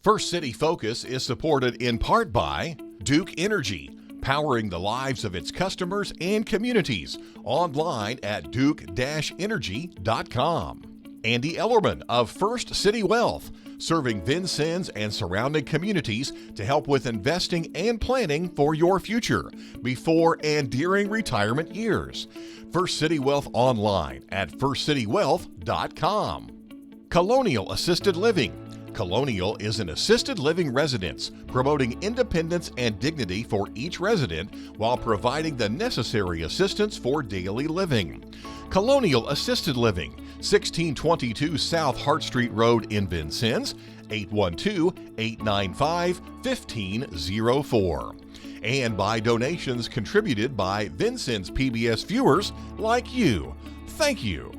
First City Focus is supported in part by Duke Energy, powering the lives of its customers and communities. Online at duke-energy.com. Andy Ellerman of First City Wealth, serving Vincennes and surrounding communities to help with investing and planning for your future before and during retirement years. First City Wealth online at firstcitywealth.com. Colonial Assisted Living. Colonial is an assisted living residence promoting independence and dignity for each resident while providing the necessary assistance for daily living. Colonial Assisted Living, 1622 South Hart Street Road in Vincennes, 812-895-1504. And by donations contributed by Vincennes PBS viewers like you. Thank you.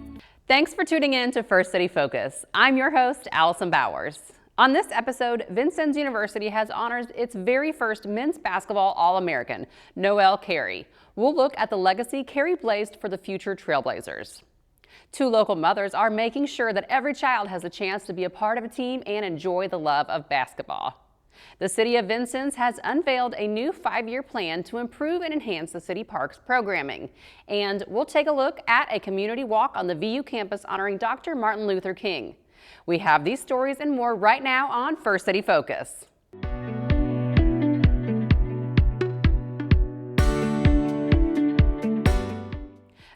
Thanks for tuning in to First City Focus. I'm your host, Allison Bowers. On this episode, Vincennes University has honored its very first men's basketball All-American, Noel Carie. We'll look at the legacy Carie blazed for the future Trailblazers. Two local mothers are making sure that every child has a chance to be a part of a team and enjoy the love of basketball. The City of Vincennes has unveiled a new 5-year plan to improve and enhance the city park's programming. And we'll take a look at a community walk on the VU campus honoring Dr. Martin Luther King. We have these stories and more right now on First City Focus.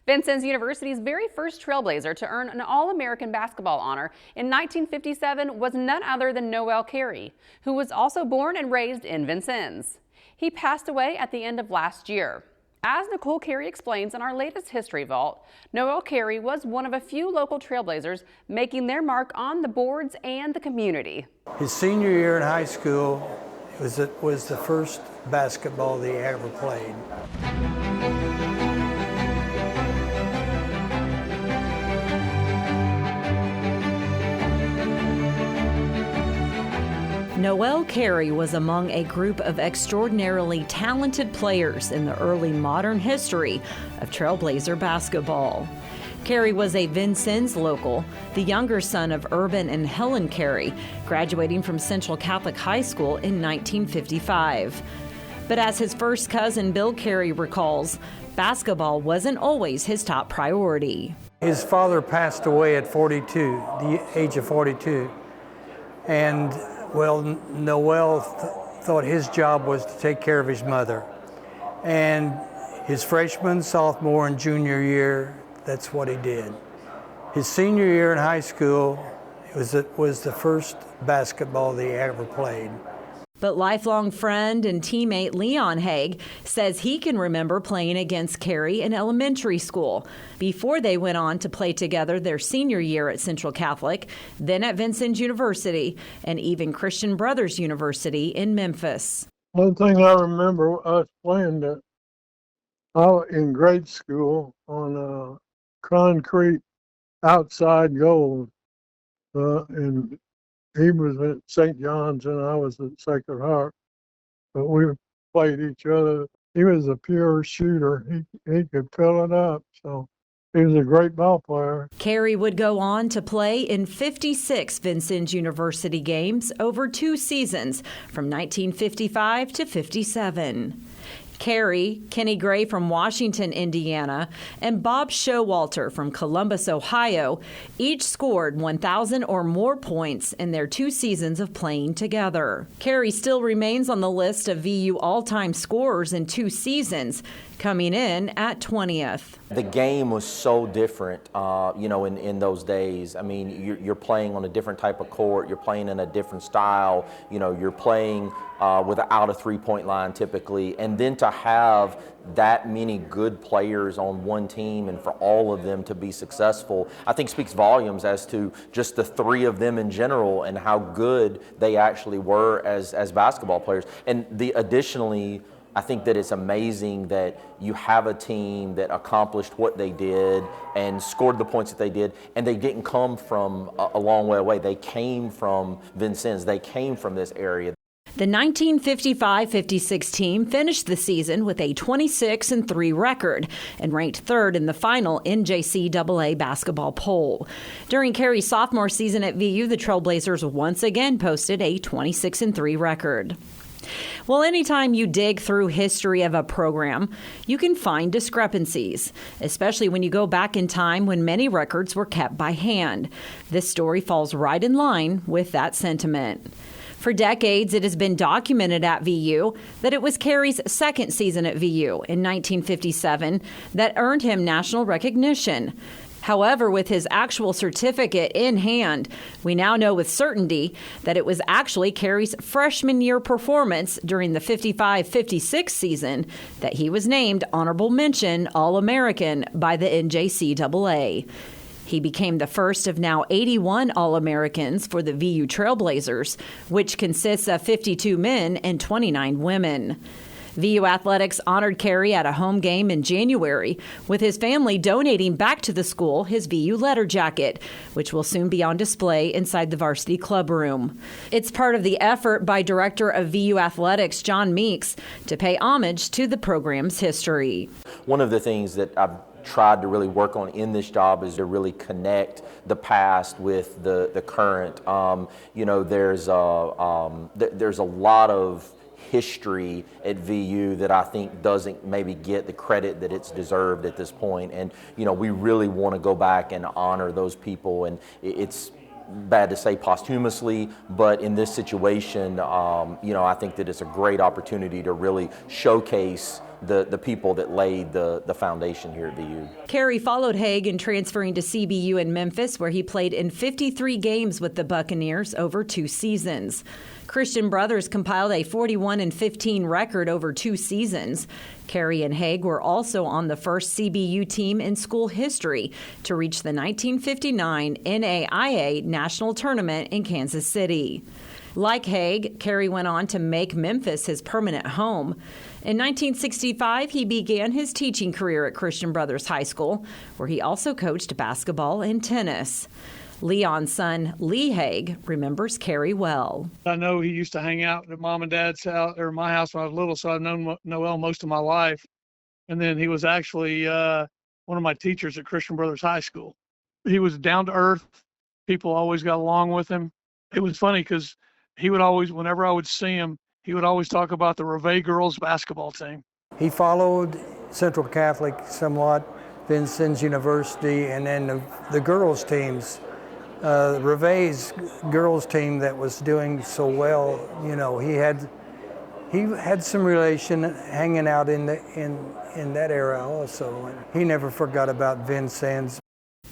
Vincennes University's very first Trailblazer to earn an All-American basketball honor in 1957 was none other than Noel Carie, who was also born and raised in Vincennes. He passed away at the end of last year. As Noel Carie explains in our latest History Vault, Noel Carie was one of a few local Trailblazers making their mark on the boards and the community. His senior year in high school was the first basketball that he ever played. Noel Carie was among a group of extraordinarily talented players in the early modern history of Trailblazer basketball. Carie was a Vincennes local, the younger son of Urban and Helen Carie, graduating from Central Catholic High School in 1955. But as his first cousin Bill Carie recalls, basketball wasn't always his top priority. His father passed away at 42, the age of 42, and well, Noel thought his job was to take care of his mother. And his freshman, sophomore, and junior year, that's what he did. His senior year in high school was the first basketball that he ever played. But lifelong friend and teammate Leon Haig says he can remember playing against Carie in elementary school before they went on to play together their senior year at Central Catholic, then at Vincennes University, and even Christian Brothers University in Memphis. One thing I remember us playing in grade school on a concrete outside goal, and he was at St. John's and I was at Sacred Heart, but we played each other. He was a pure shooter. He could fill it up, so he was a great ball player. Carie would go on to play in 56 Vincennes University games over 2 seasons from 1955 to 57. Carie, Kenny Gray from Washington, Indiana, and Bob Showalter from Columbus, Ohio, each scored 1,000 or more points in their 2 seasons of playing together. Carie still remains on the list of VU all-time scorers in 2 seasons, coming in at 20th. The game was so different, in those days. I mean, you're playing on a different type of court, you're playing in a different style, you're playing without a three-point line typically, and then to have that many good players on one team and for all of them to be successful, I think speaks volumes as to just the 3 of them in general and how good they actually were as basketball players. And additionally, I think that it's amazing that you have a team that accomplished what they did and scored the points that they did, and they didn't come from a long way away. They came from Vincennes. They came from this area. The 1955-56 team finished the season with a 26-3 record and ranked third in the final NJCAA basketball poll. During Carie's sophomore season at VU, the Trailblazers once again posted a 26-3 record. Well, anytime you dig through history of a program, you can find discrepancies, especially when you go back in time when many records were kept by hand. This story falls right in line with that sentiment. For decades, it has been documented at VU that it was Carie's second season at VU in 1957 that earned him national recognition. However, with his actual certificate in hand, we now know with certainty that it was actually Carie's freshman year performance during the 55-56 season that he was named Honorable Mention All-American by the NJCAA. He became the first of now 81 All-Americans for the VU Trailblazers, which consists of 52 men and 29 women. VU Athletics honored Carie at a home game in January, with his family donating back to the school his VU letter jacket, which will soon be on display inside the varsity club room. It's part of the effort by Director of VU Athletics, John Meeks, to pay homage to the program's history. One of the things that I've tried to really work on in this job is to really connect the past with the current. There's a lot of history at VU that I think doesn't maybe get the credit that it's deserved at this point. And, we really want to go back and honor those people. And it's bad to say posthumously, but in this situation, I think that it's a great opportunity to really showcase the people that laid the foundation here at VU. Carie followed Haig in transferring to CBU in Memphis, where he played in 53 games with the Buccaneers over 2 seasons. Christian Brothers compiled a 41-15 record over 2 seasons. Carie and Haig were also on the first CBU team in school history to reach the 1959 NAIA National Tournament in Kansas City. Like Haig, Carie went on to make Memphis his permanent home. In 1965, he began his teaching career at Christian Brothers High School, where he also coached basketball and tennis. Leon's son, Lee Haig, remembers Carie well. I know he used to hang out at mom and dad's house, or my house when I was little, so I've known Noel most of my life. And then he was actually one of my teachers at Christian Brothers High School. He was down to earth. People always got along with him. It was funny because he would always, whenever I would see him, he would always talk about the Reveille girls basketball team. He followed Central Catholic somewhat, Vincennes University, and then the girls' teams. Reveille's girls' team that was doing so well, he had some relation hanging out in that era also. And he never forgot about Vincennes.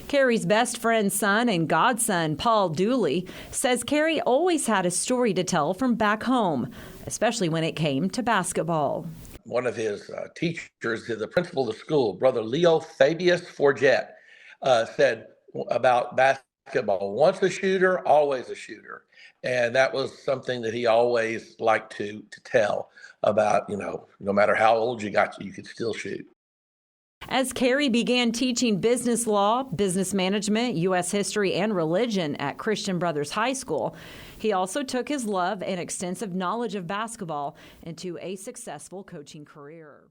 Carie's best friend's son and godson, Paul Dooley, says Carie always had a story to tell from back home, especially when it came to basketball. One of his teachers, the principal of the school, Brother Leo Fabius Forget, said about basketball, once a shooter, always a shooter. And that was something that he always liked to tell about, no matter how old you got, you could still shoot. As Carie began teaching business law, business management, U.S. history, and religion at Christian Brothers High School, he also took his love and extensive knowledge of basketball into a successful coaching career.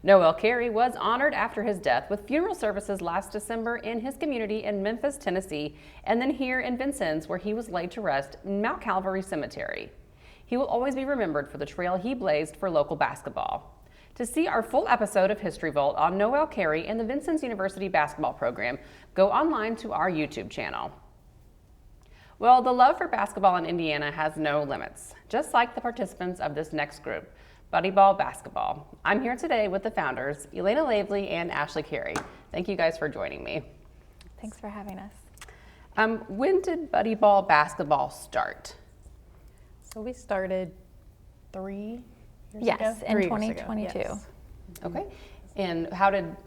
Noel Carie was honored after his death with funeral services last December in his community in Memphis, Tennessee, and then here in Vincennes, where he was laid to rest in Mount Calvary Cemetery. He will always be remembered for the trail he blazed for local basketball. To see our full episode of History Vault on Noel Carie and the Vincennes University basketball program, go online to our YouTube channel. Well, the love for basketball in Indiana has no limits, just like the participants of this next group, Buddy Ball Basketball. I'm here today with the founders, Elena Lavely and Ashley Carie. Thank you guys for joining me. Thanks for having us. When did Buddy Ball Basketball start? So we started 3 years ago? Yes, in 3 years ago, 2022. yes. Okay. And how did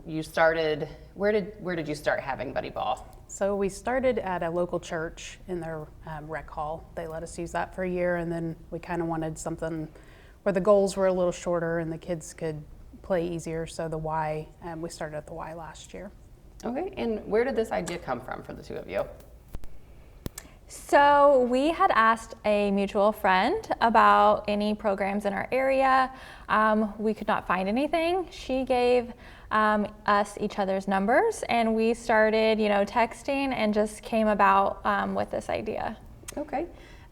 you started, where did you start having Buddy Ball? So we started at a local church in their rec hall. They let us use that for a year, and then we kind of wanted something where the goals were a little shorter and the kids could play easier. So the Y, we started at the Y last year. Okay, and where did this idea come from for the two of you? So we had asked a mutual friend about any programs in our area. We could not find anything. She gave us each other's numbers, and we started, texting and just came about with this idea. Okay.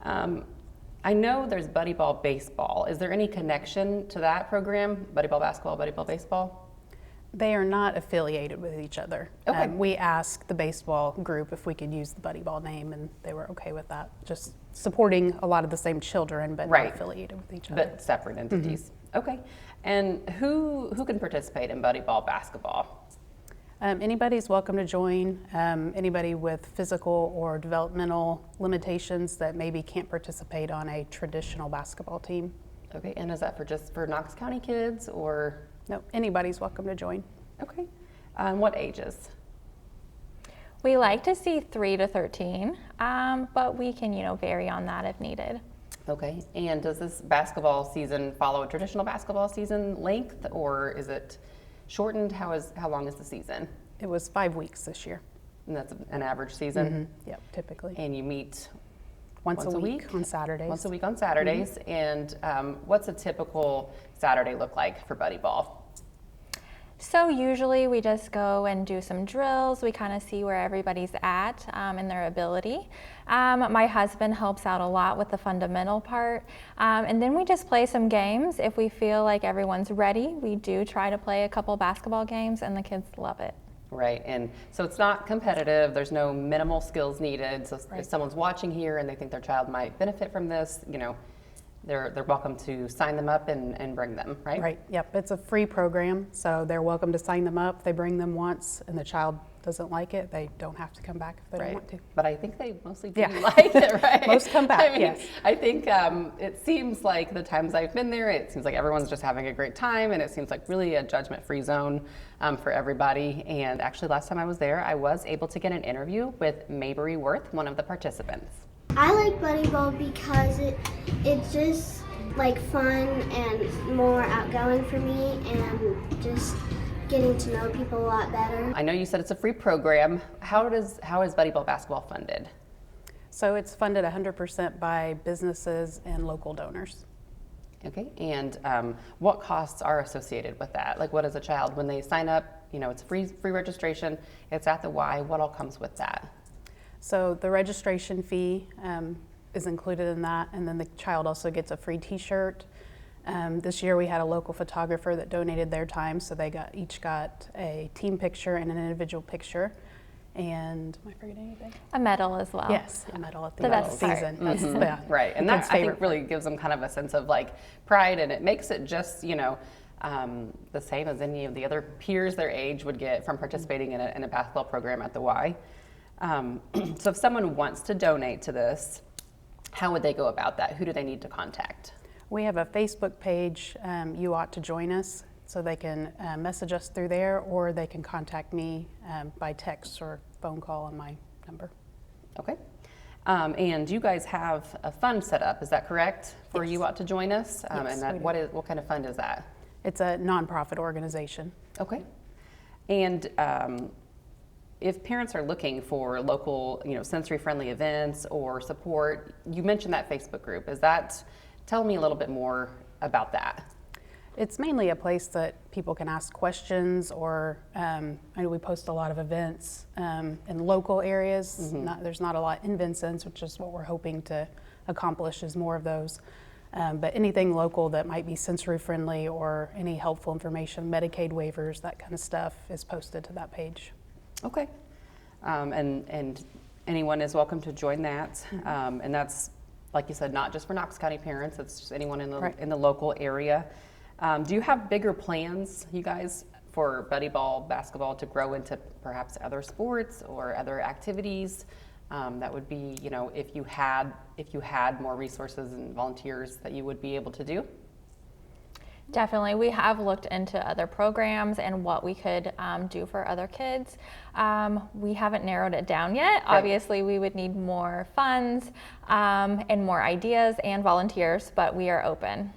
I know there's buddy ball baseball. Is there any connection to that program? Buddy ball basketball, buddy ball baseball? They are not affiliated with each other. Okay. We asked the baseball group if we could use the buddy ball name, and they were okay with that. Just supporting a lot of the same children, but Right. not affiliated with each other. But separate entities. Okay. And who can participate in buddy ball basketball? Anybody's welcome to join. Anybody with physical or developmental limitations that maybe can't participate on a traditional basketball team. Okay. And is that for Knox County kids or? No, anybody's welcome to join. Okay. What ages? We like to see 3 to 13, but we can, vary on that if needed. Okay. And does this basketball season follow a traditional basketball season length, or is it shortened? How long is the season? It was 5 weeks this year. And that's an average season? Yep, typically. And you meet Once a week on Saturdays. Once a week on Saturdays. And what's a typical Saturday look like for buddy ball? So usually we just go and do some drills. We kind of see where everybody's at in their ability. My husband helps out a lot with the fundamental part. And then we just play some games. If we feel like everyone's ready, we do try to play a couple basketball games, and the kids love it. Right, and so it's not competitive. There's no minimal skills needed. So Right. if someone's watching here and they think their child might benefit from this, they're welcome to sign them up and bring them, right? Right, yep, it's a free program, so they're welcome to sign them up. They bring them once and the child doesn't like it, they don't have to come back if they don't want to. But I think they mostly do Yeah. like it, right? Most come back, yes. I think it seems like the times I've been there, it seems like everyone's just having a great time, and it seems like really a judgment-free zone for everybody. And actually, last time I was there, I was able to get an interview with Mabry Worth, one of the participants. I like buddy ball because it's just like fun and more outgoing for me, and just getting to know people a lot better. I know you said it's a free program. How is buddy ball basketball funded? So it's funded 100% by businesses and local donors. Okay, and what costs are associated with that? Like, what does a child, when they sign up, it's free registration, it's at the Y, what all comes with that? So the registration fee is included in that, and then the child also gets a free t-shirt. This year we had a local photographer that donated their time, so they each got a team picture and an individual picture. And am I forgetting anything? A medal as well. Yes, a medal at the The end of best the part. season. That's the Right, and the that kids' I think favorite really part. gives them kind of a sense of like pride, and it makes it just the same as any of the other peers their age would get from participating in a basketball program at the Y. So if someone wants to donate to this, how would they go about that? Who do they need to contact? We have a Facebook page, You Ought to Join Us, so they can message us through there, or they can contact me by text or phone call on my number. Okay. And you guys have a fund set up, is that correct? For Yes. You Ought to Join Us? Yes, And that, we do. what kind of fund is that? It's a nonprofit organization. Okay. And if parents are looking for local, sensory-friendly events or support, you mentioned that Facebook group. Tell me a little bit more about that. It's mainly a place that people can ask questions, or I know we post a lot of events in local areas. There's not a lot in Vincennes, which is what we're hoping to accomplish, is more of those. But anything local that might be sensory friendly or any helpful information, Medicaid waivers, that kind of stuff is posted to that page. Okay. And anyone is welcome to join that. And that's, like you said, not just for Knox County parents, it's just anyone in the Right. in the local area. Do you have bigger plans, you guys, for buddy ball, basketball to grow into perhaps other sports or other activities? That would be, if you had more resources and volunteers that you would be able to do? Definitely. We have looked into other programs and what we could do for other kids. We haven't narrowed it down yet. Right. Obviously, we would need more funds and more ideas and volunteers, but we are open.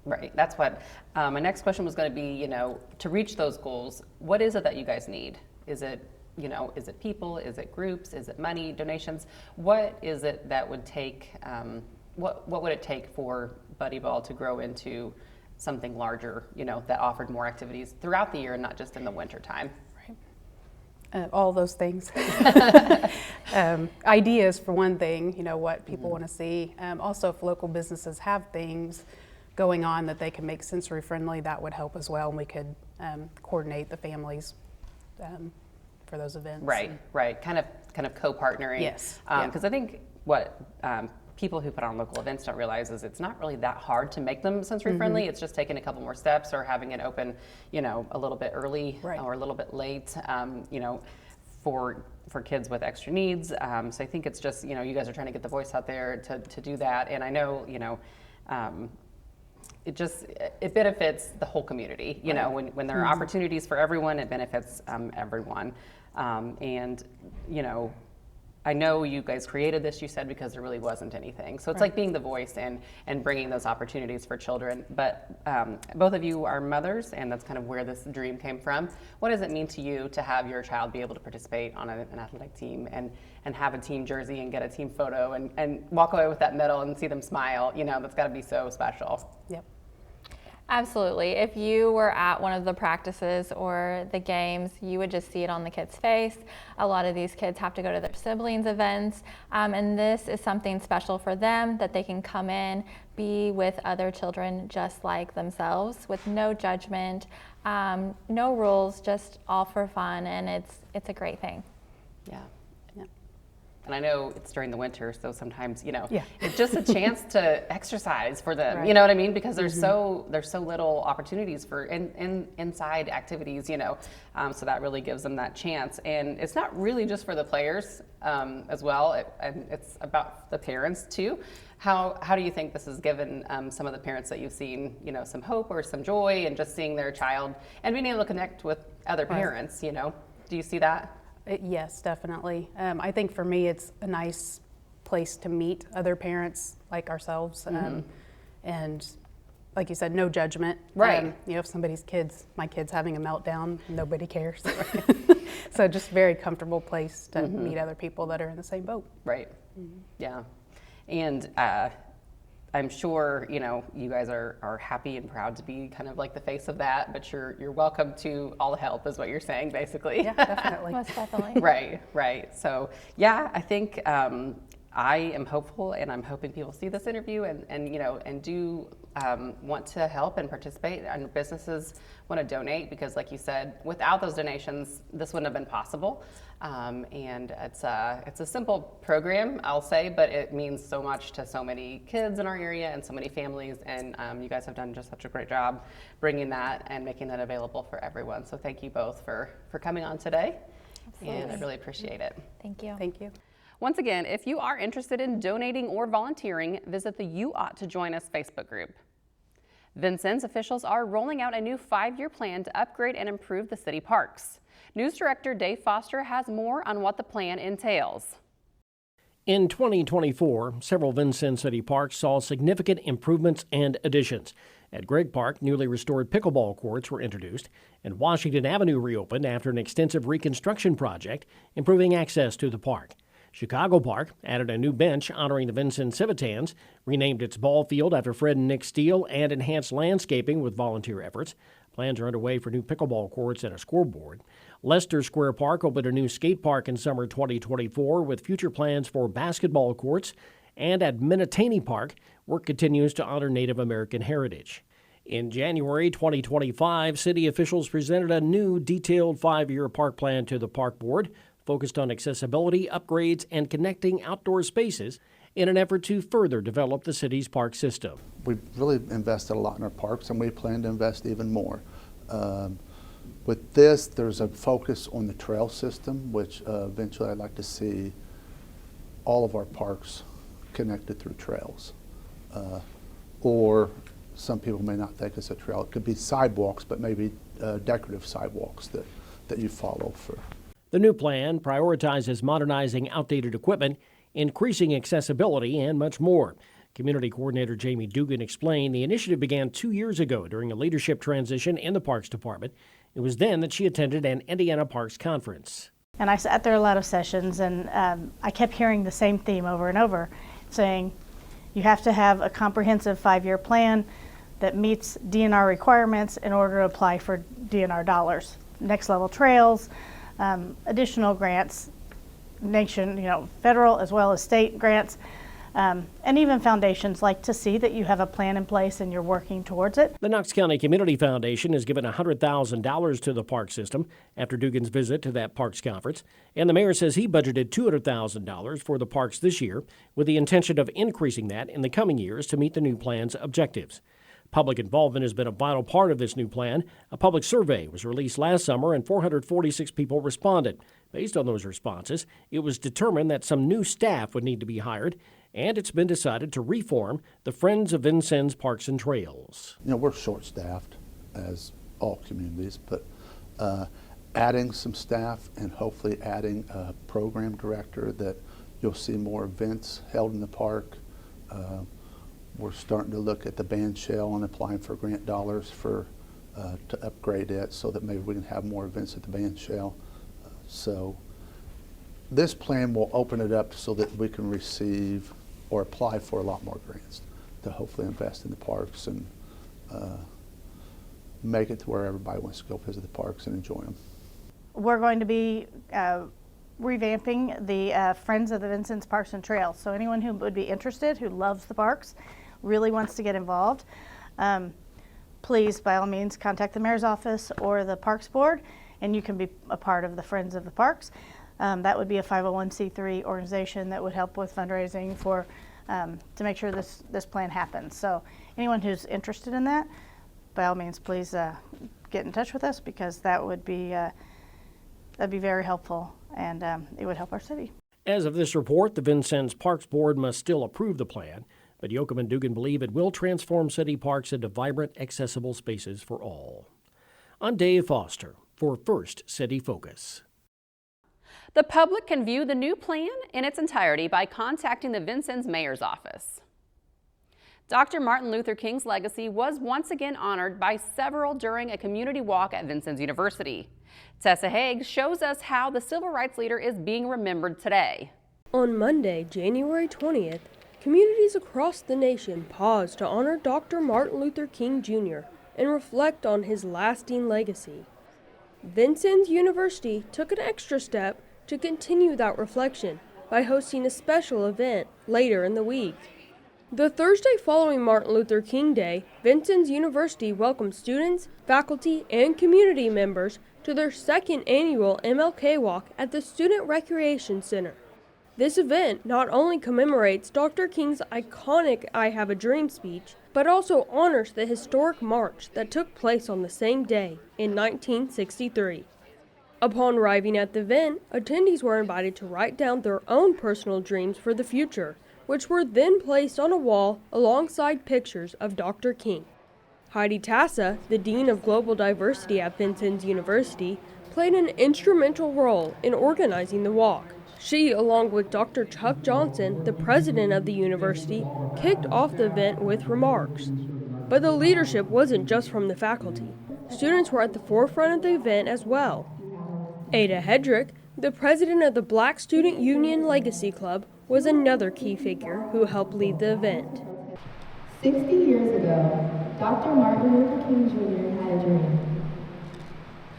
Right, that's what, my next question was gonna be, to reach those goals, what is it that you guys need? Is it is it people, is it groups, is it money, donations? What is it that would take, what would it take for Buddy Ball to grow into something larger, that offered more activities throughout the year and not just in the winter time? All those things. Ideas for one thing, what people want to see. Also, if local businesses have things going on that they can make sensory friendly, that would help as well. And we could coordinate the families for those events. Right. Kind of co-partnering. Yes. Because I think what people who put on local events don't realize is it's not really that hard to make them sensory friendly. It's just taking a couple more steps or having it open, a little bit early or a little bit late, for kids with extra needs. So I think it's just, you guys are trying to get the voice out there to do that. And I know, it benefits the whole community. When there are opportunities for everyone, it benefits everyone. And I know you guys created this, you said, because there really wasn't anything. So it's like being the voice and bringing those opportunities for children. But both of you are mothers, and that's kind of where this dream came from. What does it mean to you to have your child be able to participate on an athletic team and have a team jersey and get a team photo and walk away with that medal and see them smile? That's got to be so special. Yep. Absolutely. If you were at one of the practices or the games, you would just see it on the kids' face. A lot of these kids have to go to their siblings' events, and this is something special for them, that they can come in, be with other children just like themselves, with no judgment, no rules, just all for fun, and it's a great thing. Yeah. And I know it's during the winter, so sometimes, it's just a chance to exercise for them, you know what I mean? Because there's so little opportunities for inside activities, so that really gives them that chance. And it's not really just for the players as well, and it's about the parents too. How do you think this has given some of the parents that you've seen, some hope or some joy, and just seeing their child and being able to connect with other parents, Do you see that? Yes, definitely. I think for me, it's a nice place to meet other parents like ourselves. And like you said, no judgment. Right. If my kid's having a meltdown, nobody cares. So just very comfortable place to meet other people that are in the same boat. Right. Yeah. And I'm sure, you guys are happy and proud to be kind of like the face of that, but you're welcome to all the help is what you're saying, basically. Yeah, definitely. Most definitely. Right. So, yeah, I think I am hopeful, and I'm hoping people see this interview and do want to help and participate, and businesses want to donate, because like you said, without those donations, this wouldn't have been possible. And it's a simple program, I'll say, but it means so much to so many kids in our area and so many families. And you guys have done just such a great job bringing that and making that available for everyone. So thank you both for coming on today. Absolutely. And I really appreciate it. Thank you. Thank you. Once again, if you are interested in donating or volunteering, visit the You Ought to Join Us Facebook group. Vincennes officials are rolling out a new 5-year plan to upgrade and improve the city parks. News Director Dave Foster has more on what the plan entails. In 2024, several Vincennes city parks saw significant improvements and additions. At Gregg Park, newly restored pickleball courts were introduced, and Washington Avenue reopened after an extensive reconstruction project, improving access to the park. Chicago Park added a new bench honoring the Vincennes Civitans, renamed its ball field after Fred and Nick Steele, and enhanced landscaping with volunteer efforts. Plans are underway for new pickleball courts and a scoreboard. Leicester Square Park opened a new skate park in summer 2024 with future plans for basketball courts. And at Minnetaney Park, work continues to honor Native American heritage. In January 2025, city officials presented a new detailed 5-year park plan to the Park Board, focused on accessibility, upgrades, and connecting outdoor spaces in an effort to further develop the city's park system. We've really invested a lot in our parks, and we plan to invest even more. With this, there's a focus on the trail system, which eventually I'd like to see all of our parks connected through trails. Or some people may not think it's a trail. It could be sidewalks, but maybe decorative sidewalks that you follow for. The new plan prioritizes modernizing outdated equipment, increasing accessibility, and much more. Community Coordinator Jamie Dugan explained the initiative began 2 years ago during a leadership transition in the Parks Department. It was then that she attended an Indiana Parks conference. And I sat there a lot of sessions, and I kept hearing the same theme over and over, saying you have to have a comprehensive 5-year plan that meets DNR requirements in order to apply for DNR dollars. Next level trails, additional grants, federal as well as state grants, and even foundations like to see that you have a plan in place and you're working towards it. The Knox County Community Foundation has given $100,000 to the park system after Dugan's visit to that parks conference, and the mayor says he budgeted $200,000 for the parks this year with the intention of increasing that in the coming years to meet the new plan's objectives. Public involvement has been a vital part of this new plan. A public survey was released last summer and 446 people responded. Based on those responses, it was determined that some new staff would need to be hired, and it's been decided to reform the Friends of Vincennes Parks and Trails. We're short-staffed, as all communities, but adding some staff and hopefully adding a program director that you'll see more events held in the park. We're starting to look at the band shell and applying for grant dollars to upgrade it so that maybe we can have more events at the band shell. So this plan will open it up so that we can receive or apply for a lot more grants to hopefully invest in the parks and make it to where everybody wants to go visit the parks and enjoy them. We're going to be revamping the Friends of the Vincennes Parks and Trails. So anyone who would be interested, who loves the parks, really wants to get involved, please, by all means, contact the mayor's office or the Parks Board, and you can be a part of the Friends of the Parks. That would be a 501c3 organization that would help with fundraising for to make sure this plan happens. So anyone who's interested in that, by all means, please get in touch with us, because that would be that'd be very helpful, and it would help our city. As of this report, the Vincennes Parks Board must still approve the plan, but Yoakum and Dugan believe it will transform city parks into vibrant, accessible spaces for all. I'm Dave Foster for First City Focus. The public can view the new plan in its entirety by contacting the Vincennes Mayor's Office. Dr. Martin Luther King's legacy was once again honored by several during a community walk at Vincennes University. Tessa Haig shows us how the civil rights leader is being remembered today. On Monday, January 20th, communities across the nation paused to honor Dr. Martin Luther King Jr. and reflect on his lasting legacy. Vincennes University took an extra step to continue that reflection by hosting a special event later in the week. The Thursday following Martin Luther King Day, Vincennes University welcomed students, faculty, and community members to their second annual MLK Walk at the Student Recreation Center. This event not only commemorates Dr. King's iconic I Have a Dream speech, but also honors the historic march that took place on the same day in 1963. Upon arriving at the event, attendees were invited to write down their own personal dreams for the future, which were then placed on a wall alongside pictures of Dr. King. Heidi Tassa, the Dean of Global Diversity at Vincennes University, played an instrumental role in organizing the walk. She, along with Dr. Chuck Johnson, the president of the university, kicked off the event with remarks. But the leadership wasn't just from the faculty. Students were at the forefront of the event as well. Ada Hedrick, the president of the Black Student Union Legacy Club, was another key figure who helped lead the event. 60 years ago, Dr. Martin Luther King Jr. had a dream.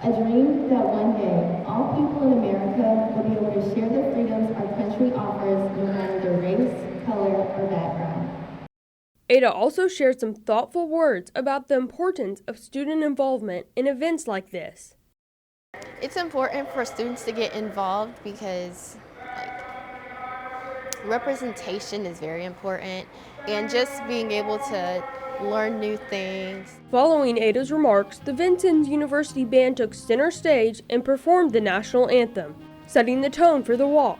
A dream that one day all people in America will be able to share the freedoms our country offers, no matter their race, color, or background. Ada also shared some thoughtful words about the importance of student involvement in events like this. It's important for students to get involved because representation is very important, and just being able to learn new things. Following Ada's remarks, the Vincennes University Band took center stage and performed the national anthem, setting the tone for the walk.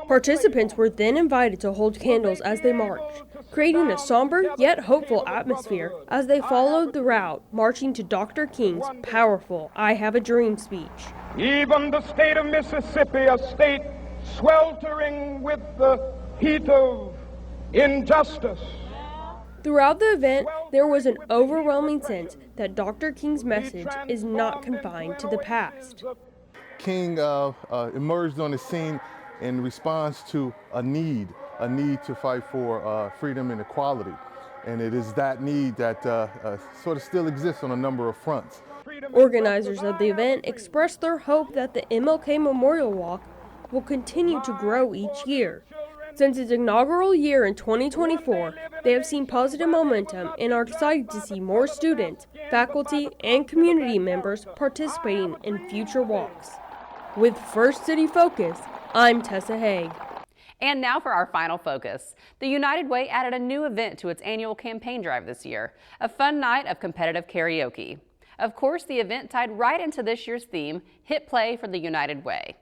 Participants were then invited to hold candles as they marched, creating a somber yet hopeful atmosphere as they followed the route, marching to Dr. King's powerful I Have a Dream speech. Even the state of Mississippi, a state sweltering with the heat of injustice. Throughout the event, there was an overwhelming sense that Dr. King's message is not confined to the past. King emerged on the scene in response to a need to fight for freedom and equality. And it is that need that sort of still exists on a number of fronts. Organizers of the event expressed their hope that the MLK Memorial Walk will continue to grow each year. Since its inaugural year in 2024, they have seen positive momentum and are excited to see more students, faculty, and community members participating in future walks. With First City Focus, I'm Tessa Haig. And now for our final focus. The United Way added a new event to its annual campaign drive this year, a fun night of competitive karaoke. Of course, the event tied right into this year's theme, Hit Play for the United Way.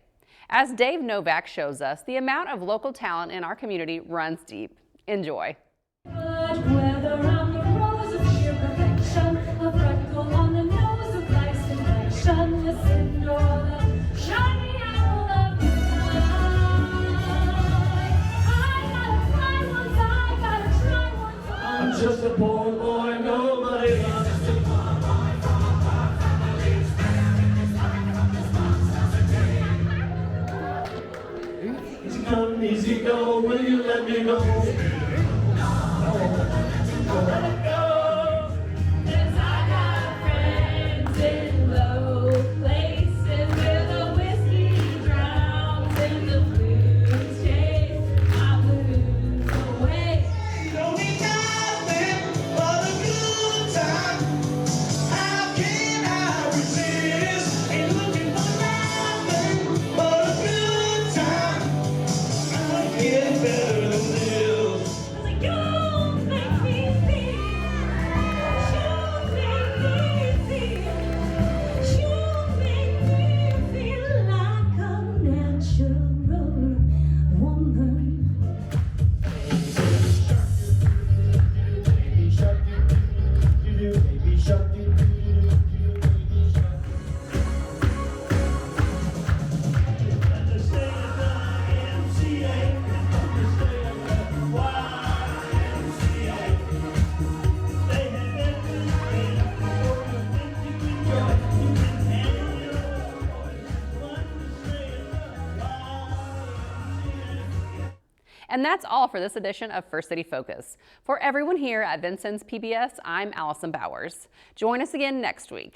As Dave Novak shows us, the amount of local talent in our community runs deep. Enjoy. I'm just a poor boy, nobody Easy come, easy go, will you let me go? Let it go. 'Cause I got friends in low places where the whiskey drowns and the blues chase my blues away. Don't need nothing but a good time. How can I resist? Ain't looking for nothing but a good time. I'm getting better than this. Like you make me feel, you make me feel like a natural woman. Baby shark, do baby shark, do And that's all for this edition of First City Focus. For everyone here at Vincennes PBS, I'm Allison Bowers. Join us again next week.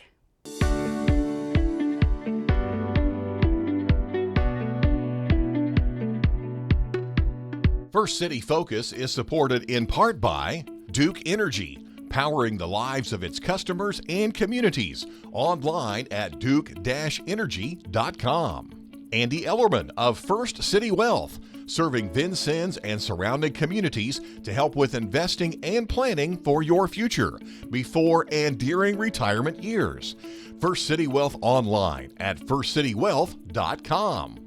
First City Focus is supported in part by Duke Energy, powering the lives of its customers and communities. Online at duke-energy.com. Andy Ellerman of First City Wealth, serving Vincennes and surrounding communities to help with investing and planning for your future, before and during retirement years. First City Wealth online at firstcitywealth.com.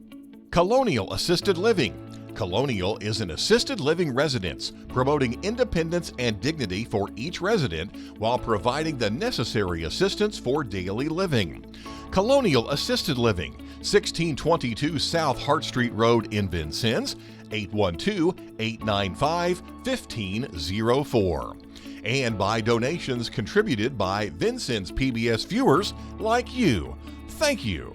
Colonial Assisted Living. Colonial is an assisted living residence promoting independence and dignity for each resident while providing the necessary assistance for daily living. Colonial Assisted Living, 1622 South Hart Street Road in Vincennes, 812-895-1504. And by donations contributed by Vincennes PBS viewers like you. Thank you.